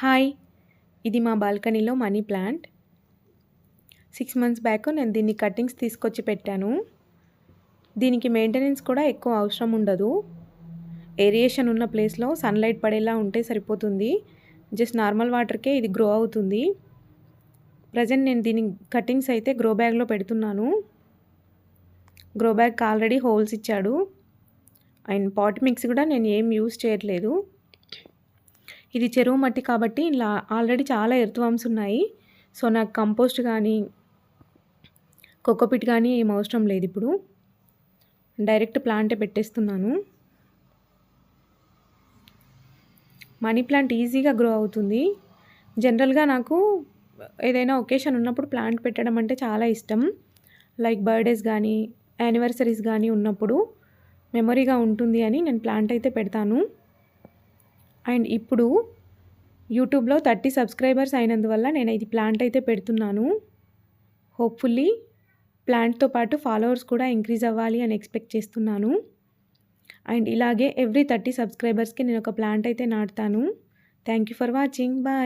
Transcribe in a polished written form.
Hi! ఇది మా బాల్కనీలో మనీ ప్లాంట్. 6 మంత్స్ బ్యాక్ నేను దీన్ని కట్టింగ్స్ తీసుకొచ్చి పెట్టాను. దీనికి మెయింటెనెన్స్ కూడా ఎక్కువ అవసరం ఉండదు. ఏరియేషన్ ఉన్న ప్లేస్‌లో సన్‌లైట్ పడేలా ఉంటే సరిపోతుంది. జస్ట్ నార్మల్ వాటర్‌కే ఇది గ్రో అవుతుంది. ప్రెజెంట్ నేను దీని కట్టింగ్స్ అయితే గ్రో బ్యాగ్‌లో పెడుతున్నాను. గ్రో బ్యాగ్‌కి ఆల్రెడీ హోల్స్ ఇచ్చాడు. అండ్ పాట్ మిక్స్ కూడా నేను ఏం యూజ్ చేయట్లేదు. ఇది చెరువు మట్టి కాబట్టి ఇలా ఆల్రెడీ చాలా ఎర్త్‌వార్మ్స్ ఉన్నాయి. సో, నాకు కంపోస్ట్ గానీ, కోకోపీట్ గానీ ఏం అవసరం లేదిప్పుడు. డైరెక్ట్ ప్లాంటే పెట్టేస్తున్నాను. మనీ ప్లాంట్ ఈజీగా గ్రో అవుతుంది. జనరల్‌గా నాకు ఏదైనా ఒకేషన్ ఉన్నప్పుడు ప్లాంట్ పెట్టడం అంటే చాలా ఇష్టం. లైక్ బర్త్‌డేస్ గానీ, యానివర్సరీస్ గానీ ఉన్నప్పుడు మెమొరీగా ఉంటుంది అని నేను ప్లాంట్ అయితే పెడతాను. అండ్ ఇప్పుడు యూట్యూబ్‌లో 30 సబ్స్క్రైబర్స్ అయినందువల్ల నేను ఇది ప్లాంట్ అయితే పెడుతున్నాను. హోప్‌ఫుల్లీ ప్లాంట్‌తో పాటు ఫాలోవర్స్ కూడా ఇంక్రీజ్ అవ్వాలి అని ఎక్స్‌పెక్ట్ చేస్తున్నాను. అండ్ ఇలాగే ఎవ్రీ 30 సబ్స్క్రైబర్స్‌కి నేను ఒక ప్లాంట్ అయితే నాటుతాను. Thank you for watching. Bye.